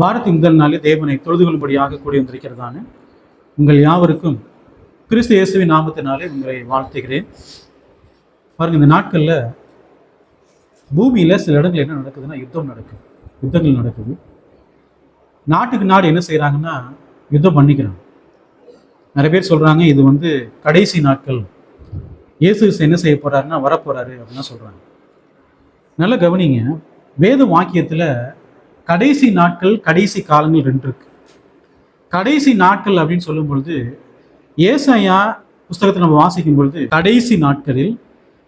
வாரத்தின் முதல் நாளில் தேவனை தொழுது கொள்ளும்படியாக கூடி வந்திருக்கிறதான உங்கள் யாவருக்கும் கிறிஸ்து இயேசுவின் நாமத்தினாலே உங்களை வாழ்த்துகிறேன். பாருங்க, இந்த நாட்களில் பூமியில் சில இடங்கள் என்ன நடக்குதுன்னா யுத்தங்கள் நடக்குது. நாட்டுக்கு நாடு என்ன செய்கிறாங்கன்னா யுத்தம் பண்ணிக்கிறாங்க. நிறைய பேர் சொல்கிறாங்க இது கடைசி நாட்கள், இயேசு என்ன செய்ய போகிறாருன்னா வரப்போகிறாரு அப்படின்னா சொல்கிறாங்க. நல்லா கவனிங்க, வேத வாக்கியத்தில் கடைசி நாட்கள் கடைசி காலங்கள் ரெண்டு இருக்கு. கடைசி நாட்கள் அப்படின்னு சொல்லும் பொழுது ஏசாயா புஸ்தகத்தை நம்ம வாசிக்கும் பொழுது கடைசி நாட்களில்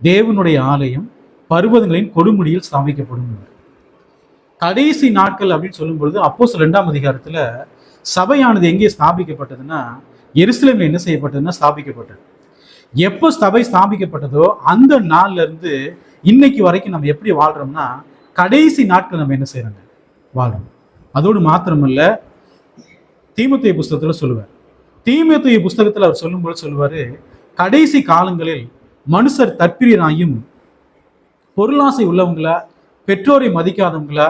தேவனுடைய ஆலயம் பர்வதங்களின் கொடுமுடியில் ஸ்தாபிக்கப்படும். கடைசி நாட்கள் அப்படின்னு சொல்லும் பொழுது அப்போஸ்தலர் 2ஆம் அதிகாரத்துல சபையானது எங்கே ஸ்தாபிக்கப்பட்டதுன்னா எருசலேமில் என்ன செய்யப்பட்டதுன்னா ஸ்தாபிக்கப்பட்டது. எப்போ சபை ஸ்தாபிக்கப்பட்டதோ அந்த நாள்ல இருந்து இன்னைக்கு வரைக்கும் நம்ம எப்படி வாழ்றோம்னா கடைசி நாட்கள் நம்ம என்ன செய்யறோங்க வாழ்றோம். அதோடு மாத்திரமல்ல, தீமோத்தேயு புஸ்தகத்துல சொல்லுவார். தீமோத்தேயு புஸ்தகத்துல அவர் சொல்லும்போது சொல்லுவாரு, கடைசி காலங்களில் மனுஷர் தற்பிரியராயும் பொருளாசை உள்ளவங்களா, பெற்றோரை மதிக்காதவங்களா,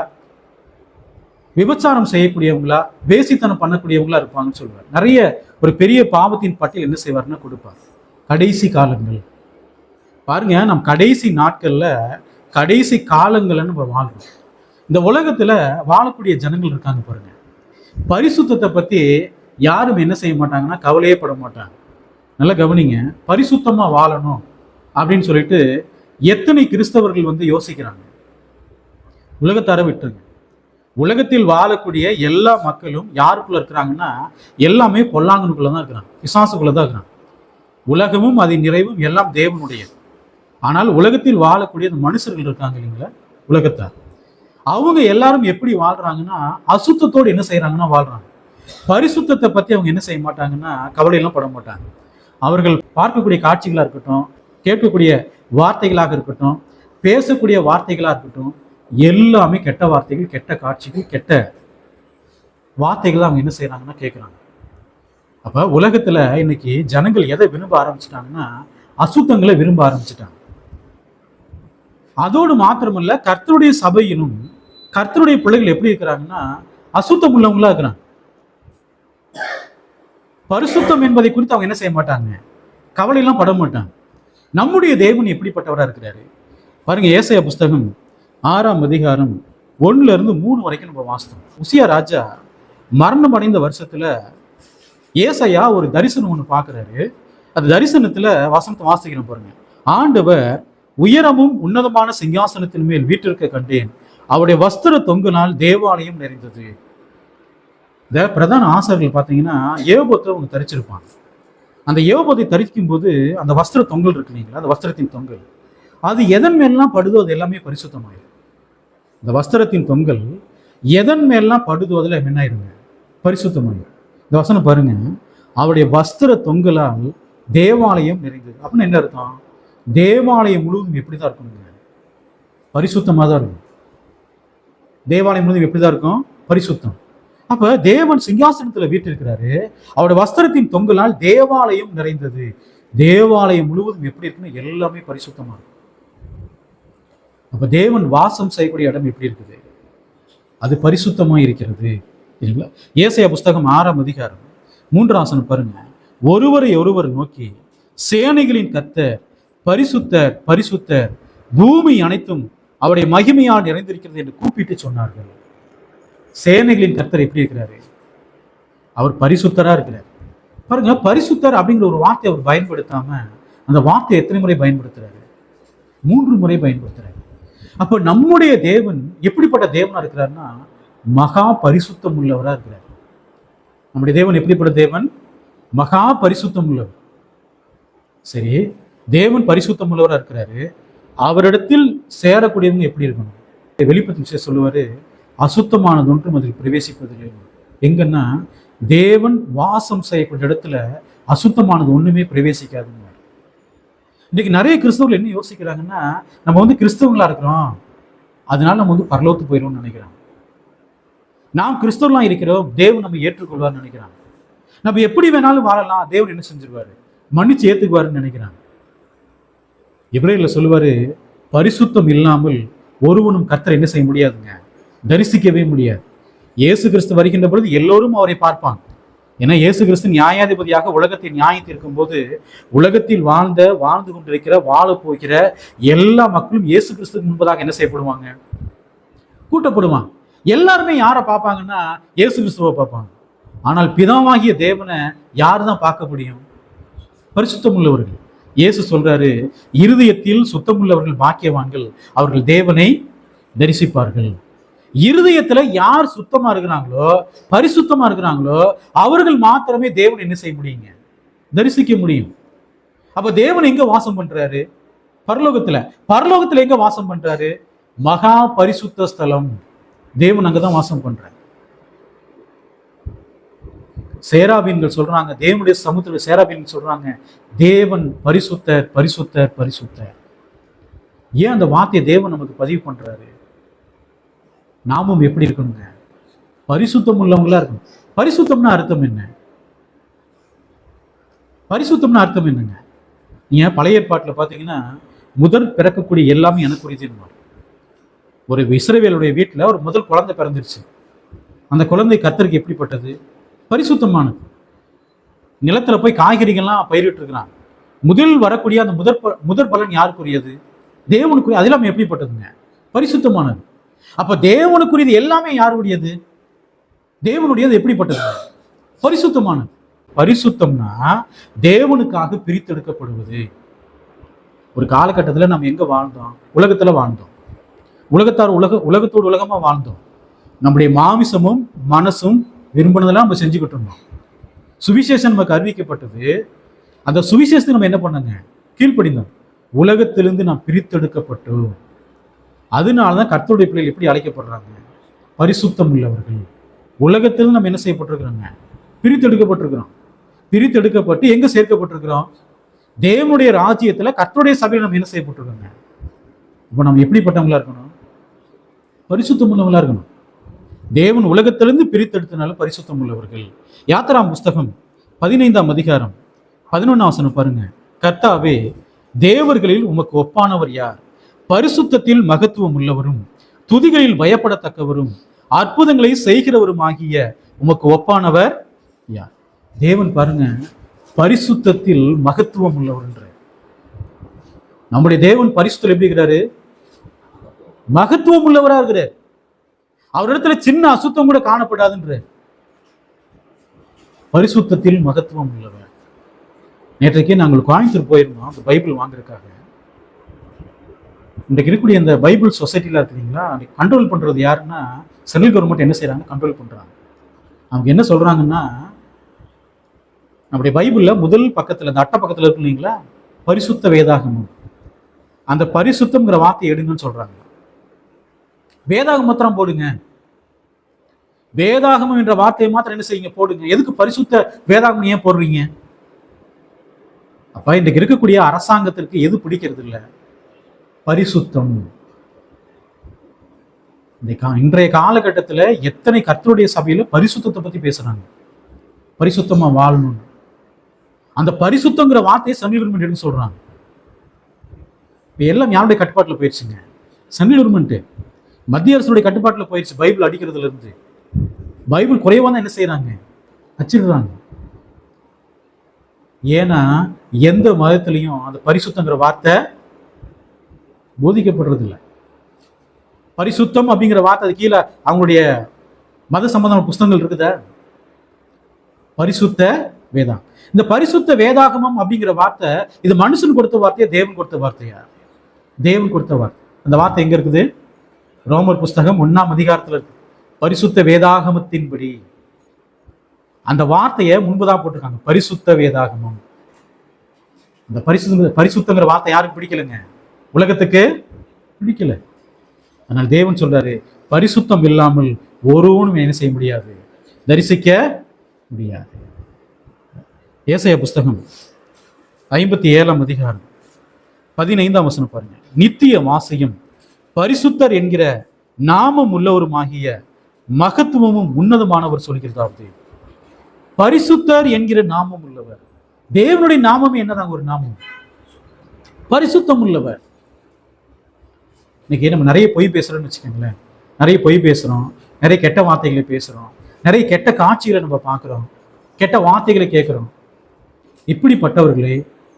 விபச்சாரம் செய்யக்கூடியவங்களா, வேசித்தனம் பண்ணக்கூடியவங்களா இருப்பாங்கன்னு சொல்லுவார். நிறைய ஒரு பெரிய பாவத்தின் பட்டியல் என்ன செய்வார்னா கொடுப்பார். கடைசி காலங்கள் பாருங்க, நம் கடைசி நாட்கள்ல கடைசி காலங்கள்னு நம்ம வாழ்றோம். இந்த உலகத்துல வாழக்கூடிய ஜனங்கள் இருக்காங்க பாருங்க, பரிசுத்தத்தை பத்தி யாரும் என்ன செய்ய மாட்டாங்கன்னா கவலையே பட மாட்டாங்க. நல்லா கவனிங்க, பரிசுத்தமா வாழணும் அப்படின்னு சொல்லிட்டு எத்தனை கிறிஸ்தவர்கள் யோசிக்கிறாங்க. உலகத்தார விட்டுருங்க, உலகத்தில் வாழக்கூடிய எல்லா மக்களும் யாருக்குள்ள இருக்கிறாங்கன்னா எல்லாமே பொல்லாங்கனுக்குள்ளதான் இருக்கிறாங்க, பிசாசுக்குள்ளதான் இருக்கிறாங்க. உலகமும் அதன் நிறைவும் எல்லாம் தேவனுடையது. ஆனால் உலகத்தில் வாழக்கூடிய அந்த மனுஷர்கள் இருக்காங்க இல்லைங்களா, உலகத்தார், அவங்க எல்லாரும் எப்படி வாழ்றாங்கன்னா அசுத்தத்தோடு என்ன செய்யறாங்கன்னா வாழ்றாங்க. பரிசுத்தத்தை பத்தி அவங்க என்ன செய்ய மாட்டாங்கன்னா கவலையெல்லாம் பட மாட்டாங்க. அவர்கள் பார்க்கக்கூடிய காட்சிகளா இருக்கட்டும், கேட்கக்கூடிய வார்த்தைகளாக இருக்கட்டும், பேசக்கூடிய வார்த்தைகளா இருக்கட்டும், எல்லாமே கெட்ட வார்த்தைகள், கெட்ட காட்சிகள், கெட்ட வார்த்தைகள் அவங்க என்ன செய்யறாங்கன்னா கேட்குறாங்க. அப்ப உலகத்துல இன்னைக்கு ஜனங்கள் எதை விரும்ப ஆரம்பிச்சிட்டாங்கன்னா அசுத்தங்களை விரும்ப ஆரம்பிச்சிட்டாங்க. அதோடு மாத்திரமல்ல, கர்த்தருடைய சபையிலும் கர்த்தருடைய பிள்ளைகள் எப்படி இருக்கிறாங்கன்னா அசுத்தம் உள்ளவங்களா இருக்கிறாங்க. பரிசுத்தம் என்பதை குறித்து அவங்க என்ன செய்ய மாட்டாங்க, கவலையெல்லாம் பட மாட்டாங்க. நம்முடைய தேவன் எப்படிப்பட்டவரா இருக்கிறாரு பாருங்க. ஏசாயா புஸ்தகம் 6ஆம் அதிகாரம் 1-3 வரைக்கும் நம்ம வாசித்தோம். உசியா ராஜா மரணம் அடைந்த வருஷத்துல ஏசாயா ஒரு தரிசனம் ஒன்று பார்க்கிறாரு. அந்த தரிசனத்துல வசனத்தை வாசிக்கிறோம் பாருங்க. ஆண்டவர் உயரமும் உன்னதமான சிங்காசனத்தின் மேல் வீட்டிற்க கண்டேன், அவருடைய வஸ்திர தொங்கினால் தேவாலயம் நிறைந்தது. இந்த பிரதான ஆசாரிகள் பார்த்தீங்கன்னா ஏவபத்தை அவங்க தரிச்சிருப்பாங்க. அந்த ஏவபத்தை தரிக்கும் போது அந்த வஸ்திர தொங்கல் இருக்கு இல்லைங்களா, அந்த வஸ்திரத்தின் தொங்கல் அது எதன் மேலாம் படுதோ அது எல்லாமே பரிசுத்தமாயிடும். இந்த வஸ்திரத்தின் தொங்கல் எதன் மேலாம் படுதோ அதில் என்ன ஆயிருங்க, பரிசுத்தமாயிடும். இந்த வசனம் பாருங்க, அவருடைய வஸ்திர தொங்கலால் தேவாலயம் நிறைந்தது. அப்படின்னு என்ன அர்த்தம், தேவாலயம் முழுவதும் எப்படிதான் இருக்கணுங்க, பரிசுத்தமாக தான் இருக்கும். தேவாலயம் முழுவதும் எப்படிதான் இருக்கும், பரிசுத்தம். அப்ப தேவன் சிங்காசனத்துல வீட்டிருக்கிறாரு, அவருடைய வஸ்திரத்தின் தொங்கலால் தேவாலயம் நிறைந்தது. தேவாலயம் முழுவதும் எப்படி இருக்குன்னு எல்லாமே பரிசுத்தமா இருக்கும். அப்ப தேவன் வாசம் செய்யக்கூடிய இடம் எப்படி இருக்குது, அது பரிசுத்தமா இருக்கிறது இல்லைங்களா. ஏசாயா புஸ்தகம் 6ஆம் அதிகாரம் 3ஆம் வசனம் பாருங்க, ஒருவரை ஒருவர் நோக்கி சேனைகளின் கர்த்தர் பரிசுத்தர் பரிசுத்தர், பூமி அனைத்தும் அவருடைய மகிமையால் நிறைந்திருக்கிறது என்று கூப்பிட்டு சொன்னார்கள். சேனைகளின் கர்த்தர் எப்படி இருக்கிறாரு, அவர் பரிசுத்தரா இருக்கிறார். பாருங்க, பரிசுத்தர் அப்படிங்கிற ஒரு வார்த்தையை அவர் பயன்படுத்தாம அந்த வார்த்தையை எத்தனை முறை பயன்படுத்துறாரு, 3 முறை பயன்படுத்துறாரு. அப்ப நம்முடைய தேவன் எப்படிப்பட்ட தேவனா இருக்கிறாருன்னா மகா பரிசுத்தம் உள்ளவரா இருக்கிறார். நம்முடைய தேவன் எப்படிப்பட்ட தேவன், மகா பரிசுத்தம் உள்ளவர். சரி, தேவன் பரிசுத்தம் உள்ளவரா இருக்கிறாரு, அவரிடத்தில் சேரக்கூடியவங்க எப்படி இருக்கணும். வெளிப்படுத்தி சொல்லுவாரு, அசுத்தமானது ஒன்றும் அதில் பிரவேசிப்பதில்லை. எங்கன்னா தேவன் வாசம் செய்யக்கூடிய இடத்துல அசுத்தமானது ஒண்ணுமே பிரவேசிக்காதுங்க. இன்னைக்கு நிறைய கிறிஸ்தவர்கள் என்ன யோசிக்கிறாங்கன்னா, நம்ம கிறிஸ்தவங்களா இருக்கிறோம், அதனால நம்ம பரலோகத்துக்கு போயிடும்னு நினைக்கிறாங்க. நாம் கிறிஸ்தவர்களா இருக்கிறோம், தேவன் நம்ம ஏற்றுக்கொள்வார்னு நினைக்கிறாங்க. நம்ம எப்படி வேணாலும் வாழலாம், தேவன் என்ன செஞ்சிருவாரு, மன்னிச்சு ஏத்துக்குவாருன்னு நினைக்கிறாங்க. எபிரேயர்ல சொல்லுவாரு, பரிசுத்தம் இல்லாமல் ஒருவனும் கர்த்தரை என்ன செய்ய முடியாதுங்க, தரிசிக்கவே முடியாது. இயேசு கிறிஸ்து வருகின்ற பொழுது எல்லோரும் அவரை பார்ப்பாங்க. ஏன்னா இயேசு கிறிஸ்து நியாயாதிபதியாக உலகத்தை நியாயத்திற்கும் போது உலகத்தில் வாழ்ந்து கொண்டிருக்கிற வாழ போகிற எல்லா மக்களும் இயேசு கிறிஸ்துக்கு முன்பதாக என்ன செய்யப்படுவாங்க? கூட்டப்படுவாங்க. எல்லாருமே யாரை பார்ப்பாங்கன்னா இயேசு கிறிஸ்துவை பார்ப்பாங்க. ஆனால் பிதாவாகிய தேவனை யார் தான் பார்க்க முடியும்? பரிசுத்தம் உள்ளவர்கள். இயேசு சொல்றாரு, இருதயத்தில் சுத்தமுள்ளவர்கள் பாக்கியவான்கள், அவர்கள் தேவனை தரிசிப்பார்கள். இருதயத்துல யார் சுத்தமா இருக்கிறாங்களோ, பரிசுத்தமா இருக்கிறாங்களோ, அவர்கள் மாத்திரமே தேவன் என்ன செய்ய முடியுங்க? தரிசிக்க முடியும். அப்ப தேவன் எங்க வாசம் பண்றாரு? பரலோகத்துல. பரலோகத்துல எங்க வாசம் பண்றாரு? மகா பரிசுத்த ஸ்தலம். தேவன் அங்கதான் வாசம் பண்றாரு. சேராபீன்கள் சொல்றாங்க, தேவனுடைய சமுத்திர சேராபீன்கள் சொல்றாங்க, தேவன் பரிசுத்தர் பரிசுத்தர் பரிசுத்தர். ஏன் அந்த வார்த்தையை தேவன் நமக்கு பதிவு பண்றாரு? நாமும் எப்படி இருக்கணுங்க? பரிசுத்தம் உள்ளவங்களா இருக்கணும். பரிசுத்தம்னா அர்த்தம் என்ன? பரிசுத்தம்னா அர்த்தம் என்னங்க? நீங்க பழைய ஏற்பாட்டுல பாத்தீங்கன்னா முதல் பிறக்கக்கூடிய எல்லாமே எனக்குரியது. ஒரு இஸ்ரவேலுடைய வீட்டுல ஒரு முதல் குழந்தை பிறந்துருச்சு. அந்த குழந்தை கர்த்தருக்கு எப்படிப்பட்டது? பரிசுத்தமானது. நிலத்துல போய் காய்கறிகள்லாம் பயிரிட்டு இருக்கிறான். முதல் வரக்கூடிய அந்த முதற் பலன் யாருக்குரியது? தேவனுக்குரிய. அது எல்லாமே எப்படிப்பட்டதுங்க? பரிசுத்தமானது. அப்ப தேவனுக்குரியது எல்லாமே யாருடையது? தேவனுடையது. எப்படிப்பட்டது? பரிசுத்தமானது. பரிசுத்தம்னா தேவனுக்காக பிரித்தெடுக்கப்படுவது. ஒரு காலகட்டத்தில் நம்ம எங்க வாழ்ந்தோம்? உலகத்துல வாழ்ந்தோம். உலகத்தோடு உலகமா வாழ்ந்தோம். நம்முடைய மாமிசமும் மனசும் விரும்பினதெல்லாம் நம்ம செஞ்சுக்கிட்டு இருந்தோம். சுவிசேஷம் நமக்கு அறிவிக்கப்பட்டது. அந்த சுவிசேஷத்தை நம்ம என்ன பண்ணங்க? கீழ்ப்படிந்தோம். உலகத்திலிருந்து நாம் பிரித்தெடுக்கப்பட்டோம். அதனாலதான் கர்த்தருடைய பிள்ளைகள் எப்படி அழைக்கப்படுறாங்க? பரிசுத்தம் உள்ளவர்கள். உலகத்திலிருந்து நம்ம என்ன செய்யப்பட்டிருக்கிறோங்க? பிரித்தெடுக்கப்பட்டிருக்கிறோம். பிரித்தெடுக்கப்பட்டு எங்க சேர்க்கப்பட்டிருக்கிறோம்? தேவனுடைய ராஜ்யத்துல கர்த்தருடைய சபையில் நம்ம என்ன செய்யப்பட்டிருக்கோங்க? இப்போ நம்ம எப்படிப்பட்டவங்களா இருக்கணும்? பரிசுத்தம் உள்ளவங்களா இருக்கணும். தேவன் உலகத்திலிருந்து பிரித்தெடுத்தனால பரிசுத்தம் உள்ளவர்கள். யாத்திராம் புஸ்தகம் 15ஆம் அதிகாரம் 11ஆம் வசனம் பாருங்க. கர்த்தாவே, தேவர்களில் உமக்கு ஒப்பானவர் யார்? பரிசுத்தத்தில் மகத்துவம் உள்ளவரும் துதிகளில் பயப்படத்தக்கவரும் அற்புதங்களை செய்கிறவரும் ஆகிய உமக்கு ஒப்பானவர் யார்? தேவன் பாருங்க, பரிசுத்தத்தில் மகத்துவம் உள்ளவர். நம்முடைய தேவன் பரிசுத்தத்தில் எப்படி இருக்கிறாரு? மகத்துவம் உள்ளவரா இருக்கிறார். அவரிடத்துல சின்ன அசுத்தம் கூட காணப்படாதுன்ற. பரிசுத்தத்தில் மகத்துவம் உள்ளவர். நேற்றைக்கு நாங்கள் கோயம்புத்தூர் போயிருந்தோம் அந்த பைபிள் வாங்குறதுக்காக. இன்றைக்கு இருக்கக்கூடிய இந்த பைபிள் சொசைட்டில இருக்குங்களா, கண்ட்ரோல் பண்றது யாருன்னா சென்ட்ரல் கவர்மெண்ட் என்ன செய்யறாங்க? கண்ட்ரோல் பண்றாங்க. அவங்க என்ன சொல்றாங்கன்னா, நம்முடைய பைபிள்ல முதல் பக்கத்துல இந்த அட்டை பக்கத்துல இருக்கு இல்லைங்களா, பரிசுத்த வேதாகமம். அந்த பரிசுத்தம்ங்கிற வார்த்தையை எடுங்கன்னு சொல்றாங்க. வேதாகம் மாத்திரம் போடுங்க. வேதாகமம் என்ற வார்த்தையை மாத்திரம் என்ன செய்யுங்க? போடுங்க. எதுக்கு பரிசுத்த வேதாகமம் ஏன் போடுறீங்க? அப்ப இன்றைக்கு இருக்கக்கூடிய அரசாங்கத்திற்கு எது பிடிக்கிறது இல்லை? பரிசுத்தம். இன்றைய காலகட்டத்தில் எத்தனை கர்த்தருடைய சபையில பரிசுத்தத்தை பத்தி பேசுறாங்க. பரிசுத்தமா வாழணும். அந்த பரிசுத்தங்கிற வார்த்தையை சென்ட்ரல் கவர்மெண்ட் எடுத்து சொல்றாங்க. எல்லாம் யாருடைய கட்டுப்பாட்டில் போயிடுச்சுங்க? சென்ட்ரல் கவர்மெண்ட், மத்திய அரசுடைய கட்டுப்பாட்டில் போயிடுச்சு. பைபிள் அடிக்கிறதுல இருந்து பைபிள் குறைவா தான் என்ன செய்யறாங்க? அச்சிடுறாங்க. ஏன்னா எந்த மதத்திலையும் அந்த பரிசுத்தங்கிற வார்த்தை போதிக்கப்படுறது இல்லை. பரிசுத்தம் அப்படிங்கிற வார்த்தை அது கீழே அவங்களுடைய மத சம்பந்தமான புஸ்தகங்கள் இருக்குதா? பரிசுத்த வேதம். இந்த பரிசுத்த வேதாகமம் அப்படிங்கிற வார்த்தை இது மனுஷன் கொடுத்த வார்த்தையா தேவன் கொடுத்த வார்த்தையா? தேவன் கொடுத்த வார்த்தை. அந்த வார்த்தை எங்க இருக்குது? ரோமர் புஸ்தகம் 1ஆம் அதிகாரத்துல இருக்கு. பரிசுத்த வேதாகமத்தின்படி. அந்த வார்த்தையை முன்புதான் போட்டிருக்காங்க, பரிசுத்த வேதாகமம். இந்த பரிசுத்தங்கிற வார்த்தை யாருக்கு பிடிக்கலங்க? உலகத்துக்கு பிடிக்கல. ஆனால் தேவன் சொல்றாரு, பரிசுத்தம் இல்லாமல் ஒருவனும் என்ன செய்ய முடியாது? தரிசிக்க முடியாது. ஏசாயா புஸ்தகம் 57ஆம் அதிகாரம் 15ஆம் வசனம் பாருங்க. நித்திய வாசையும் பரிசுத்தர் என்கிற நாமம் உள்ளவருமாகிய மகத்துவமும் உன்னதமானவர் சொல்கிறதாவது. பரிசுத்தர் என்கிற நாமம் உள்ளவர். தேவனுடைய நாமம் என்னதான்? ஒரு நாமம், பரிசுத்தம் உள்ளவர். இன்னைக்கு நம்ம நிறைய பொய் பேசுறோம்னு வச்சுக்கோங்களேன். நிறைய பொய் பேசுறோம், நிறைய கெட்ட வார்த்தைகளை பேசுறோம், நிறைய கெட்ட காட்சிகளை நம்ம பார்க்கிறோம், கெட்ட வார்த்தைகளை கேட்கிறோம். இப்படிப்பட்டவர்களை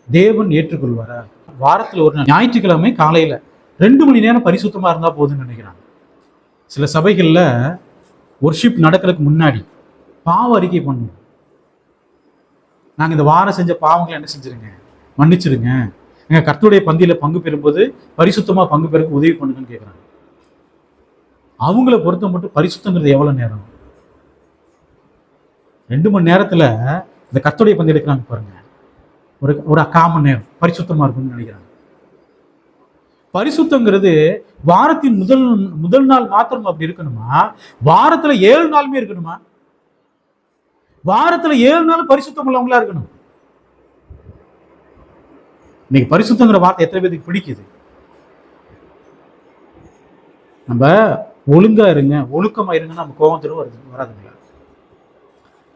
தேவன் ஏற்றுக்கொள்வாரா? வாரத்தில் ஒரு நாள் ஞாயிற்றுக்கிழமை காலையில 2 மணி நேரம் பரிசுத்தமா இருந்தா போதும்னு நினைக்கிறாங்க. சில சபைகள்ல ஒர்ஷிப் நடக்கிறதுக்கு முன்னாடி பாவ அறிக்கை பண்ணணும். நாங்க இந்த வாரம் செஞ்ச பாவங்களை என்ன செஞ்சிருங்க, மன்னிச்சிருங்க, எங்க கர்த்தருடைய பந்தியில பங்கு பெறும்போது பரிசுத்தமா பங்கு பெறக்கு உதவி பண்ணுங்கன்னு கேட்குறாங்க. அவங்கள பொறுத்த மட்டும் பரிசுத்தங்கிறது எவ்வளவு நேரம்? 2 மணி நேரத்துல இந்த கர்த்தருடைய பந்தி எடுக்கிறாங்க பாருங்க, ஒரு 1/4 மணி நேரம் பரிசுத்தமா இருக்கும்னு நினைக்கிறாங்க. பரிசுத்தங்கிறது வாரத்தின் முதல் நாள் மாத்திரம் அப்படி இருக்கணுமா? வாரத்துல 7 நாளுமே இருக்கணுமா? வாரத்துல 7 நாள் பரிசுத்தம் உள்ளவங்களா இருக்கணும். இன்னைக்கு பரிசுத்தங்கிற வார்த்தை எத்தனை பேருக்கு பிடிக்குது? நம்ம ஒழுங்கா இருங்க, ஒழுக்கமா இருங்கன்னா நம்ம கோபம் வராதுங்களா?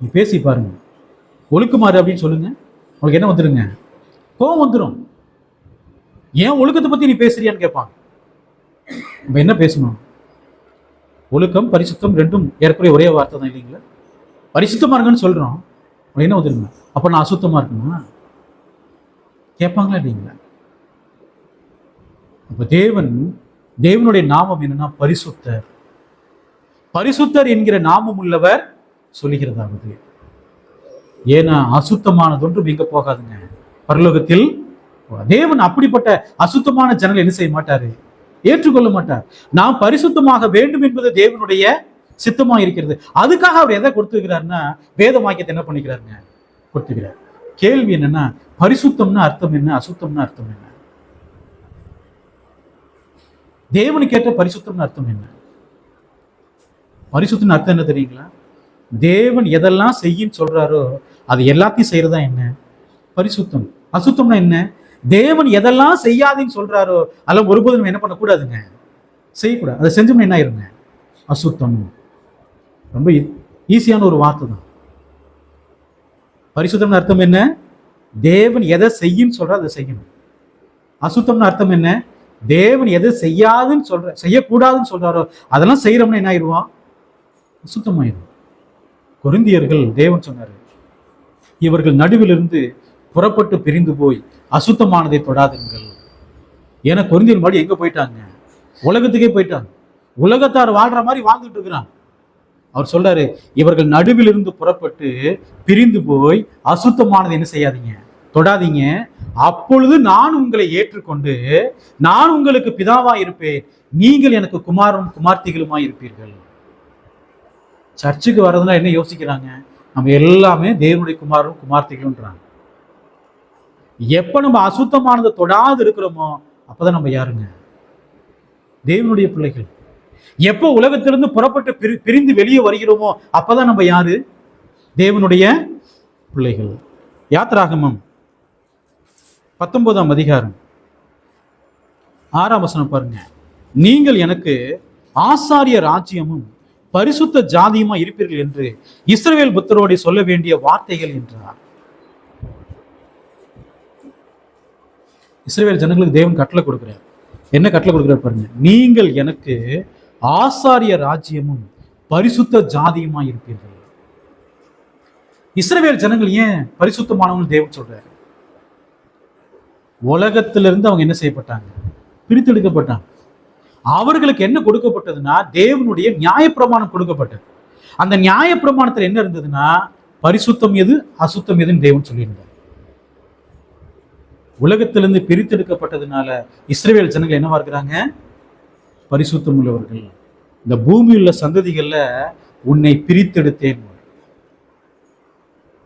நீ பேசி பாருங்க, ஒழுக்கமாறு அப்படின்னு சொல்லுங்க, உங்களுக்கு என்ன வந்துருங்க? கோபம் வந்துடும். ஏன் ஒழுக்கத்தை பத்தி நீ பேசுறியான்னு கேட்பாங்க. நம்ம என்ன பேசணும்? ஒழுக்கம் பரிசுத்தம் ரெண்டும் ஏற்கனவே ஒரே வார்த்தை தான் இல்லைங்களா? பரிசுத்தமா இருக்குன்னு சொல்றோம், உங்களுக்கு என்ன வந்துருங்க? அப்ப நான் அசுத்தமா இருக்குமா கேட்பாங்களா இல்லைங்களா? அப்ப தேவனுடைய நாமம் என்னன்னா பரிசுத்தர். பரிசுத்தர் என்கிற நாமம் உள்ளவர் சொல்லுகிறதாவது, ஏன்னா அசுத்தமானதொன்றும் எங்க போகாதுங்க, பரலோகத்தில். தேவன் அப்படிப்பட்ட அசுத்தமான ஜனங்கள் என்ன செய்ய மாட்டாரு, ஏற்றுக்கொள்ள மாட்டார். நாம் பரிசுத்தமாக வேண்டும் என்பது தேவனுடைய சித்தமா இருக்கிறது. அதுக்காக அவர் எதை கொடுத்துக்கிறாருன்னா வேத வாக்கியத்தை என்ன பண்ணிக்கிறாருங்க, கொடுத்துக்கிறார். கேள்வி என்னன்னா, பரிசுத்தம்னா அர்த்தம் என்ன, அசுத்தம்னா அர்த்தம் என்ன? தேவனுக்கு ஏற்ற பரிசுத்தம்னு அர்த்தம் என்ன? பரிசுத்தம்னு அர்த்தம் என்ன தெரியுங்களா? தேவன் எதெல்லாம் செய்யின்னு சொல்றாரோ அது எல்லாத்தையும் செய்யறதா என்ன பரிசுத்தம். அசுத்தம்னா என்ன? தேவன் எதெல்லாம் செய்யாதுன்னு சொல்றாரோ அதெல்லாம் ஒருபோதும் என்ன பண்ணக்கூடாதுங்க, செய்யக்கூடாது. அதை செஞ்சோம்னா என்ன ஆயிருங்க, அசுத்தம். ரொம்ப ஈஸியான ஒரு வார்த்தை தான். பரிசுத்தம்னு அர்த்தம் என்ன? தேவன் எதை செய்யின்னு சொல்ற அதை செய்யணும். அசுத்தம்னு அர்த்தம் என்ன? தேவன் எதை செய்யாதுன்னு செய்யக்கூடாதுன்னு சொல்றாரோ அதெல்லாம் செய்யறோம்னா என்ன ஆயிடுவான், அசுத்தமாயிடும். கொரிந்தியர்கள் தேவன் சொன்னாரு, இவர்கள் நடுவிலிருந்து புறப்பட்டு பிரிந்து போய் அசுத்தமானதை தொடாதுங்கள். ஏன்னா கொரிந்தியர் மறுபடி எங்க போயிட்டாங்க, உலகத்துக்கே போயிட்டாங்க. உலகத்தார் வாழ்ற மாதிரி வாழ்ந்துட்டு இருக்கிறான். அவர் சொல்றாரு, இவர்கள் நடுவிலிருந்து புறப்பட்டு பிரிந்து போய் அசுத்தமானதை என்ன செய்யாதீங்க, தொடாதீங்க. அப்பொழுது நான் உங்களை ஏற்றுக்கொண்டு நான் உங்களுக்கு பிதாவா இருப்பேன், நீங்கள் எனக்கு குமாரும் குமார்த்திகளுமா இருப்பீர்கள். சர்ச்சுக்கு வர்றதுனா என்ன யோசிக்கிறாங்க, நம்ம எல்லாமே தேவனுடைய குமாரும் குமார்த்திகளும்ன்றாங்க. எப்ப நம்ம அசுத்தமானதை தொடாது இருக்கிறோமோ அப்பதான் நம்ம யாருங்க, தேவனுடைய பிள்ளைகள். எப்போ உலகத்திலிருந்து புறப்பட்டு பிரிந்து வெளியே வருகிறோமோ அப்பதான் நம்ம யாரு, தேவனுடைய பிள்ளைகள். யாத்திராகமம் 19ஆம் அதிகாரம் 6ஆம் வசனம் பாருங்க. நீங்கள் எனக்கு ஆசாரிய ராஜ்யமும் பரிசுத்த ஜாதியுமா இருப்பீர்கள் என்று இஸ்ரவேல் புத்தரோடு சொல்ல வேண்டிய வார்த்தைகள் என்றார். இஸ்ரவேல் ஜனங்களுக்கு தேவன் கட்டளை கொடுக்கிறார். என்ன கட்டளை கொடுக்கிறார் பாருங்க, நீங்கள் எனக்கு ஆசாரிய ராஜ்யமும் பரிசுத்த ஜாதியுமா இருப்பீர்கள். இஸ்ரவேல் ஜனங்கள் ஏன் பரிசுத்தமானவங்க தேவன் சொல்றாரு? உலகத்திலிருந்து அவங்க என்ன செய்யப்பட்டாங்க, பிரித்தெடுக்கப்பட்டாங்க. அவர்களுக்கு என்ன கொடுக்கப்பட்டதுன்னா தேவனுடைய நியாயப்பிரமாணம் கொடுக்கப்பட்டது. அந்த நியாயப்பிரமாணத்தில் என்ன இருந்ததுன்னா பரிசுத்தம் எது அசுத்தம் எதுன்னு தேவன் சொல்லியிருந்தார். உலகத்திலிருந்து பிரித்தெடுக்கப்பட்டதுனால இஸ்ரவேல் ஜனங்கள் என்னவா இருக்கிறாங்க, பரிசுத்தம் உள்ளவர்கள். இந்த பூமியில் உள்ள சந்ததிகள்ல உன்னை பிரித்தெடுத்தேன்.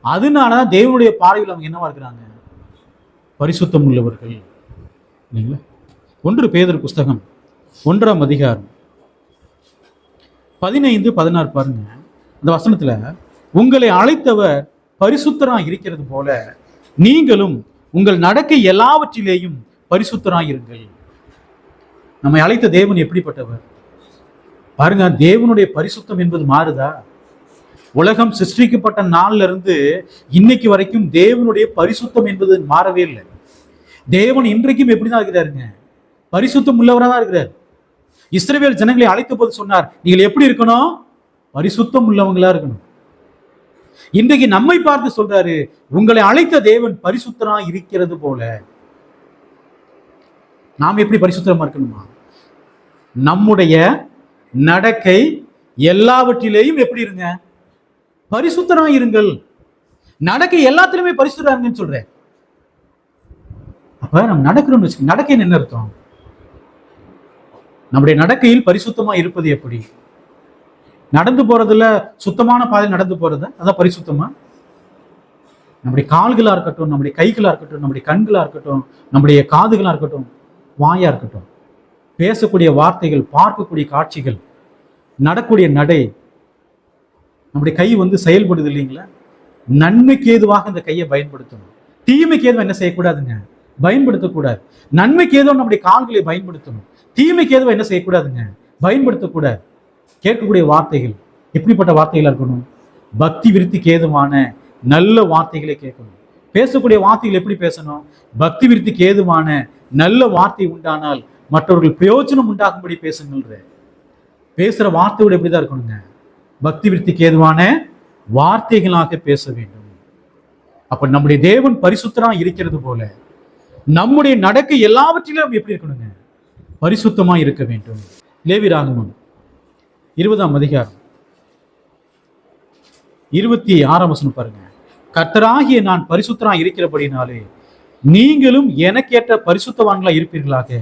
அதனாலதான் தேவனுடைய பார்வையில் அவங்க என்னவா இருக்கிறாங்க, பரிசுத்தம் உள்ளவர்கள். இல்லைங்களா? 1 பேதுரு புஸ்தகம் 1ஆம் அதிகாரம் 15-16 பாருங்க. அந்த வசனத்துல, உங்களை அழைத்தவர் பரிசுத்தராய் இருக்கிறது போல நீங்களும் உங்கள் நடக்கை எல்லாவற்றிலேயும் பரிசுத்தராய் இருங்கள். நம்மை அழைத்த தேவன் எப்படிப்பட்டவர் பாருங்க. தேவனுடைய பரிசுத்தம் என்பது மாறுதா? உலகம் சிருஷ்டிக்கப்பட்ட நாள்ல இருந்து இன்னைக்கு வரைக்கும் தேவனுடைய பரிசுத்தம் என்பது மாறவே இல்லை. தேவன் இன்றைக்கும் எப்படிதான் இருக்கிறாருங்க, பரிசுத்தம் உள்ளவராக தான் இருக்கிறார். இஸ்ரவேல் ஜனங்களை அழைத்த போது சொன்னார், நீங்கள் எப்படி இருக்கணும், பரிசுத்தம் உள்ளவங்களா இருக்கணும். இன்றைக்கு நம்மை பார்த்து சொல்றாரு, உங்களை அழைத்த தேவன் பரிசுத்தனா இருக்கிறது போல நாம் எப்படி பரிசுத்தமா இருக்கணுமா? நம்முடைய நடக்கை எல்லாவற்றிலேயும் எப்படி இருங்க? பரிசுத்தனா இருங்கள். நடக்கை எல்லாத்திலுமே பரிசுத்தரா இருங்கன்னு சொல்றேன். அப்ப நம்ம நடக்கிறோம்னு வச்சுக்கோங்க. நடக்கைன்னு என்ன அர்த்தம்? நம்முடைய நடக்கையில் பரிசுத்தமா இருப்பது எப்படி? நடந்து போறதுல சுத்தமான பாதையில் நடந்து போறது அதான் பரிசுத்தமா? நம்முடைய கால்களா இருக்கட்டும், நம்முடைய கைகளா இருக்கட்டும், நம்முடைய கண்களா இருக்கட்டும், நம்முடைய காதுகளா இருக்கட்டும், வாயா இருக்கட்டும், பேசக்கூடிய வார்த்தைகள், பார்க்கக்கூடிய காட்சிகள், நடக்கூடிய நடை, நம்முடைய கை செயல்படுது இல்லைங்களா? நன்மைக்கு ஏதுவாக இந்த கையை பயன்படுத்தணும். தீமைக்கு ஏதுவா என்ன செய்யக்கூடாதுங்க? பயன்படுத்தக்கூடாது. நன்மைக்கு ஏதோ நம்முடைய கால்களை பயன்படுத்தணும். தீமைக்கு ஏதோ என்ன செய்யக்கூடாதுங்க? பயன்படுத்தக்கூடாது. கேட்கக்கூடிய வார்த்தைகள் எப்படிப்பட்ட வார்த்தைகளா இருக்கணும்? பக்தி விருத்திக்கு ஏதுவான நல்ல வார்த்தைகளை கேட்கணும். பேசக்கூடிய வார்த்தைகள் எப்படி பேசணும்? பக்தி விருத்திக்கு ஏதுவான நல்ல வார்த்தை உண்டானால் மற்றவர்கள் பிரயோஜனம் உண்டாகும்படி பேசுங்கள்ன்ற. பேசுற வார்த்தையோட எப்படிதான் இருக்கணுங்க? பக்தி விருத்திக்கு ஏதுவான வார்த்தைகளாக பேச வேண்டும். அப்ப நம்முடைய தேவன் பரிசுத்தனா இருக்கிறது போல நம்முடைய நடக்கை எல்லாவற்றிலும் எப்படி இருக்கணுங்க? பரிசுத்தமா இருக்க வேண்டும். லேவியராகமம் 20ஆம் அதிகாரம் 26ஆம் வசனம் பாருங்க. கர்த்தராகிய நான் பரிசுத்தனா இருக்கிறபடினாலே நீங்களும் எனக்கேற்ற பரிசுத்தவான்களா இருப்பீர்களாக.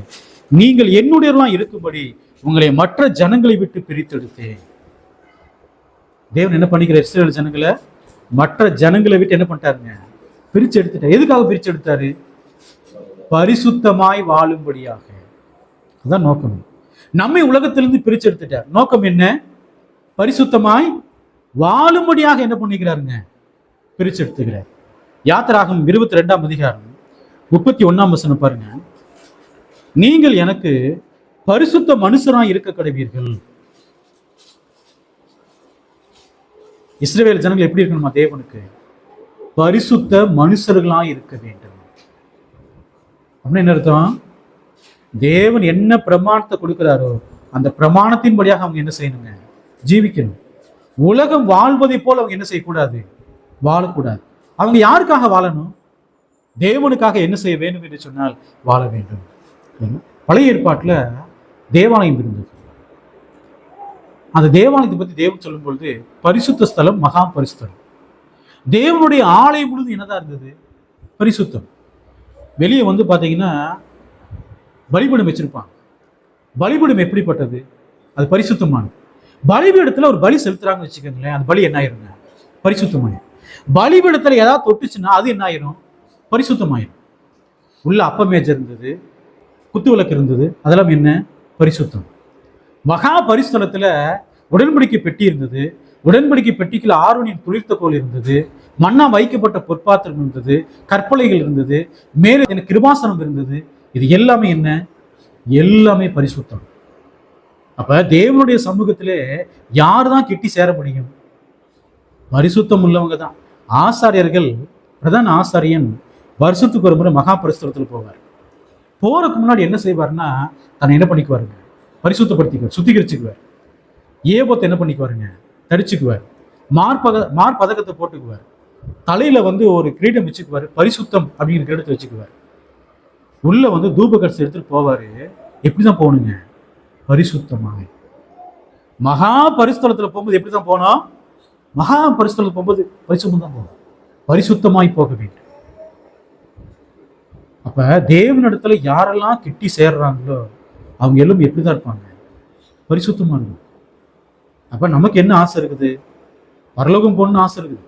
நீங்கள் என்னுடையவர்களா இருக்கும்படி உங்களை மற்ற ஜனங்களை விட்டு பிரித்தெடுத்தேன். தேவன் என்ன பண்ணிக்கிறார்? இஸ்ரவேல் ஜனங்களை மற்ற ஜனங்களை விட்டு என்ன பண்ணிட்டாருங்க? பிரிச்சு எடுத்துட்டார். எதுக்காக பிரிச்சு எடுத்தாரு? பரிசுத்தமாய் வாழும்படியாக. அதான் நோக்கம். நம்மை உலகத்திலிருந்து பிரிச்சு எடுத்துட்டார். நோக்கம் என்ன? பரிசுத்தமாய் வாழும்படியாக என்ன பண்ணிக்கிறாருங்க? பிரிச்சு எடுத்துக்கிறார். யாத்திராகமம் 22ஆம் அதிகாரம் 31ஆம் வசனம் பாருங்க. நீங்கள் எனக்கு பரிசுத்த மனுஷராய் இருக்க கடவீர்கள். இஸ்ரவேல் ஜனங்கள் எப்படி இருக்கணுமா? தேவனுக்கு பரிசுத்த மனுஷர்களாய் இருக்க வேண்டும். அப்படின்னு என்ன அர்த்தம்? தேவன் என்ன பிரமாணத்தை கொடுக்கிறாரோ அந்த பிரமாணத்தின்படியாக அவங்க என்ன செய்யணுங்க? ஜீவிக்கணும். உலகம் வாழ்வதை போல அவங்க என்ன செய்யக்கூடாது? வாழக்கூடாது. அவங்க யாருக்காக வாழணும்? தேவனுக்காக என்ன செய்ய வேண்டும் என்று சொன்னால் வாழ வேண்டும். பழைய ஏற்பாட்டுல தேவாலயம் இருந்தது. அந்த தேவாலயத்தை பத்தி தேவன் சொல்லும் பொழுது பரிசுத்த ஸ்தலம், மகா பரிசுத்தலம். தேவனுடைய ஆலயம் முழுது என்னதான் இருந்தது? பரிசுத்தம். வெளியே பாத்தீங்கன்னா பலிபீடம் வச்சிருப்பாங்க. பலிபீடம் எப்படிப்பட்டது? அது பரிசுத்தமானது. பலிபீடத்துல ஒரு பலி செலுத்துறாங்கன்னு வச்சுக்கோங்களேன், அந்த பலி என்ன ஆயிருங்க? பரிசுத்தமாயிரும். பலிபீடத்துல ஏதாவது தொட்டுச்சுன்னா அது என்ன ஆயிரும்? பரிசுத்தமாயிரும். உள்ள அப்பமேஜ் இருந்தது, குத்து விளக்கு இருந்தது, அதெல்லாம் என்ன? பரிசுத்தம். மகா பரிசுத்தலத்துல உடன்படிக்கை பெட்டி இருந்தது. உடன்படிக்கை பெட்டிக்குள்ள ஆரோனின் துளிர்த்த கோல் இருந்தது, மண்ணா வைக்கப்பட்ட பொற்பாத்திரம் இருந்தது, கற்பலைகள் இருந்தது, மேலே எனக்கு கிருபாசனம் இருந்தது. இது எல்லாமே என்ன? எல்லாமே பரிசுத்தம். அப்ப தேவனுடைய சமூகத்திலே யார் தான் கிட்டி சேர முடியும்? பரிசுத்தம் உள்ளவங்க தான். ஆசாரியர்கள், பிரதான ஆசாரியன் வருஷத்துக்கு ஒரு முறை மகா பரிசுத்தலத்தில் போவார். போறதுக்கு முன்னாடி என்ன செய்வார்னா தன்னை என்ன பண்ணிக்குவாருங்க? பரிசுத்தப்படுத்திக்குவார், சுத்திகரிச்சுக்குவார். ஏபத்தை என்ன பண்ணிக்குவாருங்க? தரிச்சுக்குவார். மார்பதக்கத்தை போட்டுக்குவார். தலையில ஒரு கிரீடம் வச்சுக்குவார். பரிசுத்தம் அப்படிங்கிற கிரீடத்தை வச்சுக்குவார். உள்ள தூப கட்சி எடுத்துட்டு போவாரு. எப்படிதான் போகணுங்க? பரிசுத்தமாக. மகா பரிசுத்தலத்துல போகும்போது எப்படிதான் போனோம்? மகா பரிசுத்தலத்துல போகும்போது பரிசுத்தம் தான் போகணும். பரிசுத்தமாய் போக வேண்டும். அப்ப தேவனிடத்துல யாரெல்லாம் கிட்டி சேர்றாங்களோ அவங்க எல்லாம் எப்படிதான் இருப்பாங்க? பரிசுத்தமா இருக்கும். அப்ப நமக்கு என்ன ஆசை இருக்குது? பரலோகம் போகணும்னு ஆசை இருக்குது.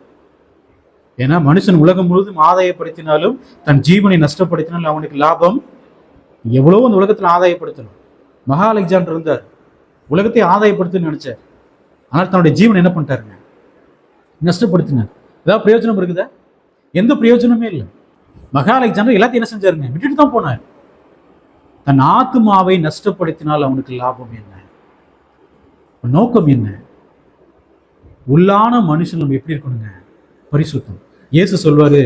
ஏன்னா மனுஷன் உலகம் முழுவதும் ஆதாயப்படுத்தினாலும் தன் ஜீவனை நஷ்டப்படுத்தினாலும் அவனுக்கு லாபம் எவ்வளவோ அந்த உலகத்துல ஆதாயப்படுத்தணும். மகா அலெக்சாண்டர் இருந்தார், உலகத்தை ஆதாயப்படுத்துன்னு நினைச்சார். ஆனால் தன்னுடைய ஜீவனை என்ன பண்ணிட்டாருங்க? நஷ்டப்படுத்தினார். ஏதாவது பிரயோஜனம் இருக்குதா? எந்த பிரயோஜனமே இல்லை. மகா அலெக்சாண்டர் எல்லாத்தையும் என்ன செஞ்சாருங்க? விட்டுட்டு தான் போனார். தன் ஆத்மாவை நஷ்டப்படுத்தினால் அவனுக்கு லாபம் என்ன? நோக்கம் என்ன? உள்ளான மனுஷன் நம்ம எப்படி இருக்கணுங்க? பரிசுத்தம். இயேசு சொல்வாரு,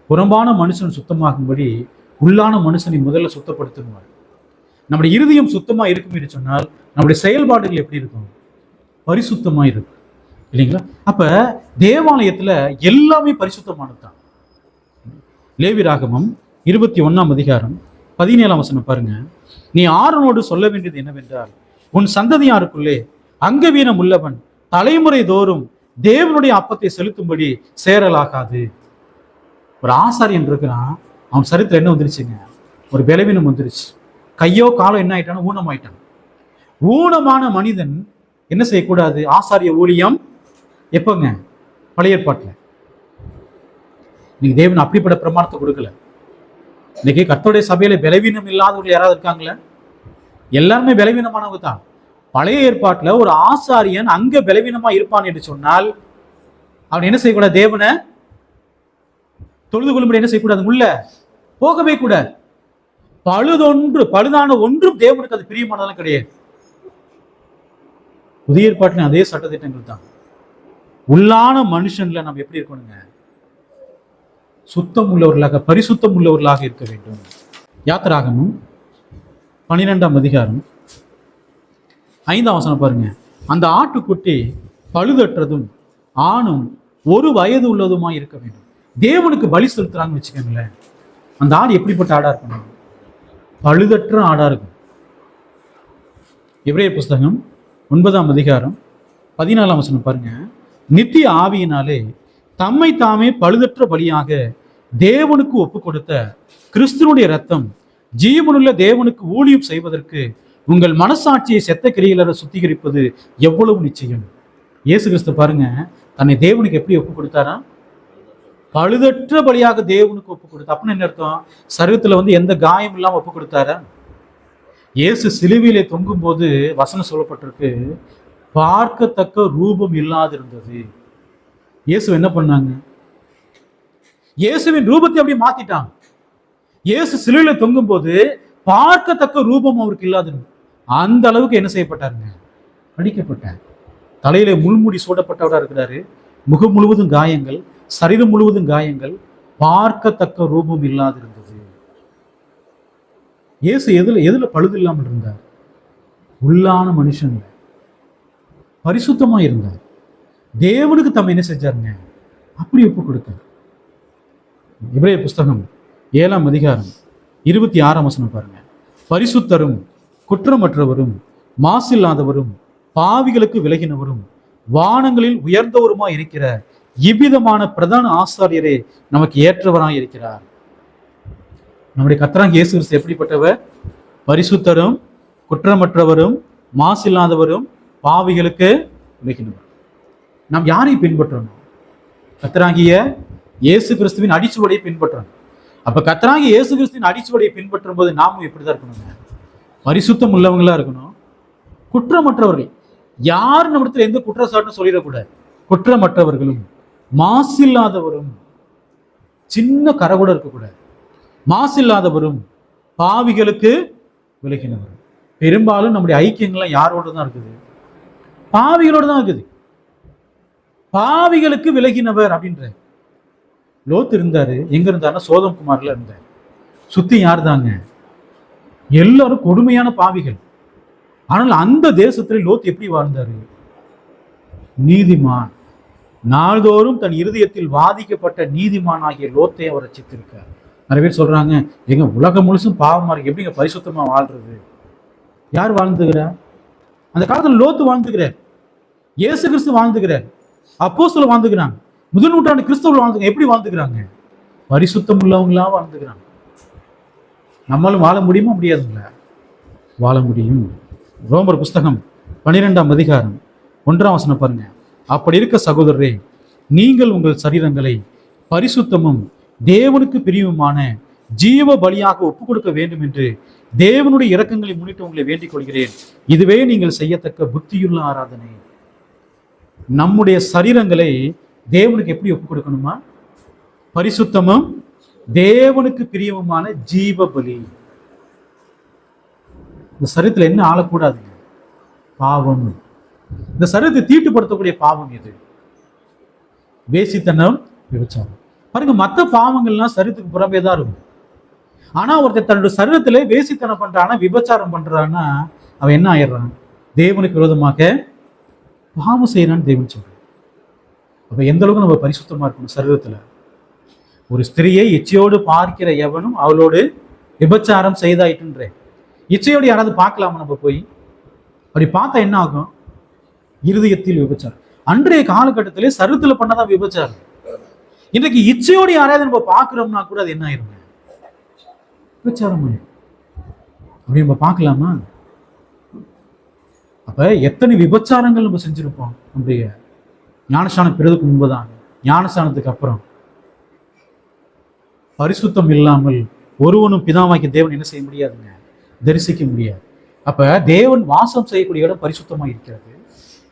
புறம்பான மனுஷன் சுத்தமாகும்படி உள்ளான மனுஷனை முதல்ல சுத்தப்படுத்தணுவார். நம்முடைய இருதயம் சுத்தமா இருக்கும் என்று சொன்னால் நம்முடைய செயல்பாடுகள் எப்படி இருக்கும்? பரிசுத்தமா இருக்கு இல்லைங்களா? அப்ப தேவாலயத்துல எல்லாமே பரிசுத்தமானதுதான். லேவியராகமம் 21ஆம் அதிகாரம் 17ஆம் வசனம் பாருங்க. நீ ஆரோனோடு சொல்ல வேண்டியது என்னவென்றால், உன் சந்ததியாருக்குள்ளே அங்கவீனம் உள்ளவன் தலைமுறை தோறும் தேவனுடைய அப்பத்தை செலுத்தும்படி சேரலாகாது. ஒரு ஆசாரியன் இருக்கிறான், அவன் சரித்திரம் என்ன வந்துருச்சுங்க? ஒரு பலவீனம் வந்துருச்சு. கையோ காலோ என்ன ஆயிட்டான? ஊனமாயிட்டான். ஊனமான மனிதன் என்ன செய்யக்கூடாது? ஆசாரிய ஊழியம் எப்பங்க? பழைய ஏற்பாட்டில். நீங்க தேவன் அப்படிப்பட்ட பிரமாணத்தை கொடுக்கல. இன்னைக்கு கர்த்தருடைய சபையில பலவீனம் இல்லாதவர்கள் யாராவது இருக்காங்களா? எல்லாருமே பலவீனமானவங்க தான். பழைய ஏற்பாட்டில் ஒரு ஆசாரியன் அங்க பலவீனமா இருப்பான் என்று சொன்னால் அவன் என்ன செய்யக்கூடாது? தேவனை தொழுது கொள்ளும்படி என்ன செய்யக்கூடாது? உள்ள போகவே கூட. பழுதான ஒன்றும் தேவனுக்கு அது பிரியமானதெல்லாம் கிடையாது. புதிய ஏற்பாட்டில் அதே சட்டத்திட்டங்கள் தான். உள்ளான மனுஷன்ல நம்ம எப்படி இருக்கணுங்க? சுத்தம் உள்ளவர்களாக, பரிசுத்தம் உள்ளவர்களாக இருக்க வேண்டும். யாத்திராகமும் 12ஆம் அதிகாரம் 5ஆம் வசனம் பாருங்க. அந்த ஆட்டுக்குட்டி பழுதற்றதும் ஆணும் 1 வயது உள்ளதுமாய் இருக்க வேண்டும். தேவனுக்கு பலி செலுத்துறான்னு வச்சுக்கோங்களேன், அந்த ஆடு எப்படிப்பட்ட ஆடா இருக்கணும்? பழுதற்ற ஆடா இருக்கும். எபிரேயர் புஸ்தகம் 9ஆம் அதிகாரம் 14ஆம் வசனம் பாருங்க. நித்திய ஆவியினாலே தம்மை தாமே பழுதற்ற பலியாக தேவனுக்கு ஒப்பு கொடுத்த கிறிஸ்துவனுடைய ரத்தம் ஜீவனுள்ள தேவனுக்கு ஊழியம் செய்வதற்கு உங்கள் மனசாட்சியை செத்த கிரியைகளை சுத்திகரிப்பது எவ்வளவு நிச்சயம். இயேசு கிறிஸ்து பாருங்க, தன்னை தேவனுக்கு எப்படி ஒப்பு கொடுத்தாரா? பழுதற்ற பலியாக தேவனுக்கு ஒப்பு கொடுத்தா. அப்படின்னு என்ன அர்த்தம்? சரீரத்துல எந்த காயம் இல்லாம ஒப்பு கொடுத்தாரா? இயேசு சிலுவையிலே தொங்கும் போது வசனம் சொல்லப்பட்டிருக்கு, பார்க்கத்தக்க ரூபம் இல்லாதிருந்தது. இயேசு என்ன பண்ணாங்க? இயேசுவின் ரூபத்தை அப்படியே மாத்திட்டாங்க. இயேசு சிலுவையில தொங்கும் போது பார்க்கத்தக்க ரூபம் அவருக்கு இல்லாது. அந்த அளவுக்கு என்ன செய்யப்பட்டாருங்க? அடிக்கப்பட்டார். தலையில முள்முடி சூடப்பட்டவரா இருக்கிறாரு. முகம் முழுவதும் காயங்கள், சரீரம் முழுவதும் காயங்கள், பார்க்கத்தக்க ரூபம் இல்லாதிருந்தது. இயேசு எதுல பழுது இல்லாமல் இருந்தார்? உள்ளான மனுஷன், பரிசுத்தமா இருந்தார். தேவனுக்கு தம்மை என்ன செஞ்சாருங்க? அப்படி ஒப்பு கொடுத்தார். எபிரேயர் புஸ்தகம் 7ஆம் அதிகாரம் 26ஆம் வசனம் பாருங்க. பரிசுத்தரும் குற்றமற்றவரும் மாசில்லாதவரும் பாவிகளுக்கு விலகினவரும் வானங்களில் உயர்ந்தவருமா இருக்கிற இவ்விதமான பிரதான ஆசாரியரே நமக்கு ஏற்றவராய் இருக்கிறார். நம்முடைய கர்த்தராகிய இயேசு கிறிஸ்து எப்படிப்பட்டவர்? பரிசுத்தரும் குற்றமற்றவரும் மாசில்லாதவரும் பாவிகளுக்கு விலகினவர். நாம் யாரை பின்பற்றணும்? கர்த்தராகிய இயேசு கிறிஸ்துவின் அடிச்சுவடையை பின்பற்றணும். அப்ப கர்த்தராகிய இயேசு கிறிஸ்துவின் அடிச்சுவடையை பின்பற்றும் போது நாமும் எப்படிதான் இருக்கணுங்க? பரிசுத்தம் உள்ளவங்களா இருக்கணும். குற்றமற்றவர்கள், யார் நம்மிடத்துல எந்த குற்றச்சாட்டும் சொல்லிடக்கூடாது. குற்றமற்றவர்களும் மாசில்லாதவரும், சின்ன கரை கூட இருக்கக்கூடாது. மாசில்லாதவரும் பாவிகளுக்கு விலகினவரும். பெரும்பாலும் நம்முடைய ஐக்கியங்கள்லாம் யாரோட தான் இருக்குது? பாவிகளோட தான் இருக்குது. பாவிகளுக்கு விலகினவர் அப்படின்ற லோத் இருந்தாரு. எங்க இருந்தாருன்னா சோதம் குமார்ல இருந்தார். சுத்தி யார் தாங்க? எல்லாரும் கொடுமையான பாவிகள். ஆனால் அந்த தேசத்துல லோத் எப்படி வாழ்ந்தாரு? நீதிமான். நாள்தோறும் தன் இருதயத்தில் வாதிக்கப்பட்ட நீதிமான் ஆகிய லோத்தை அவர் ரட்சித்திருக்கார். நிறைய பேர் சொல்றாங்க, எங்க உலகம் முழுசும் பாவமா இருக்கு, எப்படிங்க பரிசுத்தமா வாழ்றது? யார் வாழ்ந்துகிறார்? அந்த காலத்துல லோத்து வாழ்ந்துகிறார், இயேசு கிறிஸ்து வாழ்ந்துகிறார், அப்போஸ்தலர் வாழ்ந்துக்கிறாங்க, முதல் நூற்றாண்டு கிறிஸ்தவர்கள் வாழ்ந்துக்கிறாங்க. எப்படி வாழ்ந்துக்கிறாங்க? பரிசுத்தம் உள்ளவங்களா வாழ்ந்துக்கிறாங்க. நம்மளும் வாழ முடியுமா? முடியாதுங்களா? வாழ முடியும். ரோமர் புஸ்தகம் 12ஆம் அதிகாரம் 1ஆம் வசனம் பாருங்க. அப்படி இருக்க சகோதரரே, நீங்கள் உங்கள் சரீரங்களை பரிசுத்தமும் தேவனுக்கு பிரியவுமான ஜீவ பலியாக ஒப்புக் கொடுக்க வேண்டும் என்று தேவனுடைய இரக்கங்களை முன்னிட்டு உங்களை வேண்டிக் கொள்கிறேன். இதுவே நீங்கள் செய்யத்தக்க புத்தியுள்ள ஆராதனை. நம்முடைய சரீரங்களை தேவனுக்கு எப்படி ஒப்புக் கொடுக்கணுமா? பரிசுத்தமும் தேவனுக்கு பிரியவுமான ஜீவ பலி. இந்த சரீரத்தில் என்ன ஆளக்கூடாதுங்க? பாவம். இந்த சரீரத்தை தீட்டுப்படுத்தக்கூடிய பாவம் எது? வேசித்தனம், விபச்சாரம். பாருங்க, மற்ற பாவங்கள்லாம் சரீரத்துக்கு புறம்பே தான் இருக்கும். ஆனா ஒருத்தர் தன்னுடைய சரீரத்திலே வேசித்தனம் பண்றானா, விபச்சாரம் பண்றான்னா, அவன் என்ன ஆயிடுறான்? தேவனுக்கு விரோதமாக பாவம் செய்யறான்னு தேவன் சொல்றாரு. அப்ப எந்த அளவுக்கு நம்ம பரிசுத்தமா இருக்கணும் சரீரத்துல. ஒரு ஸ்திரியை இச்சையோடு பார்க்கிற எவனும் அவளோடு விபச்சாரம் செய்தாயிட்டுன்ற. இச்சையோடு யாராவது பார்க்கலாமா நம்ம போய்? அப்படி பார்த்தா என்ன ஆகும்? இருதயத்தில் விபச்சாரம். அன்றைய காலகட்டத்திலே சரீரத்துல பண்ணதான் விபச்சாரம். இன்றைக்கு இச்சையோடு யாராவது நம்ம பார்க்கிறோம்னா கூட அது என்ன ஆயிருங்க? விபச்சாரம். அப்படி நம்ம பார்க்கலாமா? அப்ப எத்தனை விபச்சாரங்கள் நம்ம செஞ்சிருப்போம் நம்முடைய ஞானஸ்நானம் பெறுவதற்கு முன்புதான். ஞானஸ்நானத்துக்கு அப்புறம் பரிசுத்தம் இல்லாமல் ஒருவனும் பிதாவாகிய தேவன் என்ன செய்ய முடியாதுங்க? தரிசிக்க முடியாது. அப்ப தேவன் வாசம் செய்யக்கூடிய இடம் பரிசுத்தமா இருக்கிறது.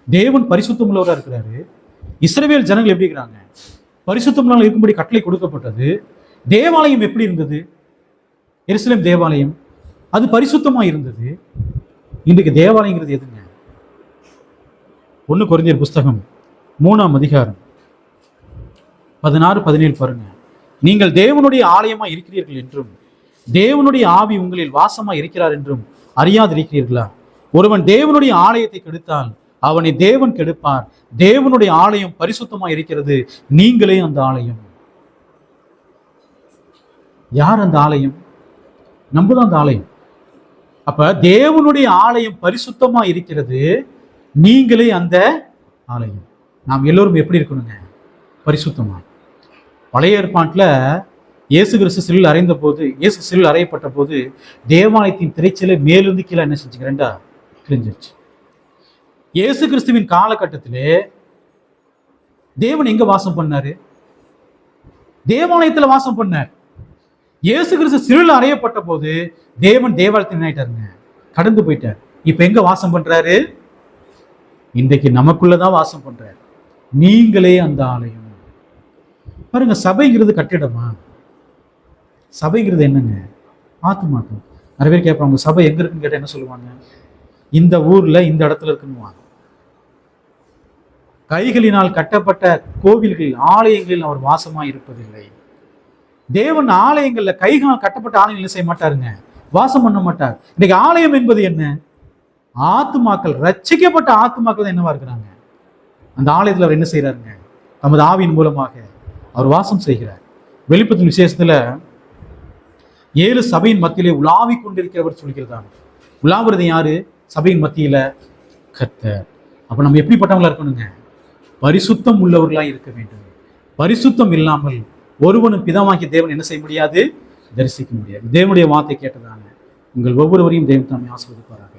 தேவன் பரிசுத்தம் உள்ளவராக இருக்கிறாரு. இஸ்ரவேல் ஜனங்கள் எப்படி இருக்கிறாங்க? பரிசுத்தம் இருக்கும்படி கட்டளை கொடுக்கப்பட்டது. தேவாலயம் எப்படி இருந்தது? எருசலேம் தேவாலயம் அது பரிசுத்தமா இருந்தது. இன்றைக்கு தேவாலயங்கிறது எதுங்க? 1 கொரிந்தியர் புஸ்தகம் 3ஆம் அதிகாரம் 16-17 பாருங்க. நீங்கள் தேவனுடைய ஆலயமா இருக்கிறீர்கள் என்றும் தேவனுடைய ஆவி உங்களில் வாசமா இருக்கிறார் என்றும் அறியாதிருக்கிறீர்களா? ஒருவன் தேவனுடைய ஆலயத்தை கெடுத்தால் அவனை தேவன் கெடுப்பார். தேவனுடைய ஆலயம் பரிசுத்தமா இருக்கிறது, நீங்களே அந்த ஆலயம். யார் அந்த ஆலயம்? நம்மதான் அந்த ஆலயம். அப்ப தேவனுடைய ஆலயம் பரிசுத்தமா இருக்கிறது, நீங்களே அந்த ஆலயம். நாம் எல்லோரும் எப்படி இருக்கணுங்க? பரிசுத்தமா. பழைய ஏற்பாட்டுல இயேசு கிறிஸ்து சிலுவையில் அறைந்த போது, இயேசு சிலுவையில் அறையப்பட்ட போது தேவாலயத்தின் திரைச்சலை மேலிருந்து கீழே என்ன செஞ்சுங்க? 2ஆ கிழிஞ்சிருச்சு. இயேசு கிறிஸ்துவின் காலகட்டத்திலே தேவன் எங்க வாசம் பண்ணாரு? தேவாலயத்துல வாசம் பண்ணார். இயேசு கிறிஸ்து சிலுவையில் அறையப்பட்ட போது தேவன் தேவாலயத்தில் ஆயிட்டாருங்க, கடந்து போயிட்டார். இப்ப எங்க வாசம் பண்றாரு? இன்றைக்கு நமக்குள்ளதான் வாசம் பண்றாரு. நீங்களே அந்த ஆலயம். பாருங்க, சபைங்கிறது கட்டிடமா? சபைங்கிறது என்னங்க? ஆத்துமாக்கள். நிறைய பேர் கேட்பாங்க, சபை எங்க இருக்குன்னு கேட்டா என்ன சொல்லுவாங்க? இந்த ஊர்ல இந்த இடத்துல இருக்குன்னு. கைகளினால் கட்டப்பட்ட கோவில்களில் ஆலயங்களில் அவர் வாசமா இருப்பதில்லை. தேவன் ஆலயங்கள்ல கைகளால் கட்டப்பட்ட ஆலயங்கள் செய்ய மாட்டாருங்க, வாசம் பண்ண மாட்டார். இன்னைக்கு ஆலயம் என்பது என்ன? ஆத்துமாக்கள், ரட்சிக்கப்பட்ட ஆத்துமாக்கள் தான் என்னவா இருக்கிறாங்க? அந்த ஆலயத்தில் அவர் என்ன செய்யறாருங்க? நமது ஆவியின் மூலமாக அவர் வாசம் செய்கிறார். வெளிப்படுத்தும் விசேஷத்துல 7 சபையின் மத்தியிலே உலாவி கொண்டிருக்கிறவர் சொல்கிறதா. உலாவுறது யாரு? சபையின் மத்தியில கர்த்தர். அப்ப நம்ம எப்படிப்பட்டவங்களா இருக்கணுங்க? பரிசுத்தம் உள்ளவர்களா இருக்க வேண்டும். பரிசுத்தம் இல்லாமல் ஒருவனும் பிதாவாகிய தேவன் என்ன செய்ய முடியாது? தரிசிக்க முடியாது. தேவனுடைய வார்த்தை கேட்டதாங்க உங்கள் ஒவ்வொருவரையும் தேவன் தாமே ஆசீர்வதிப்பாராக.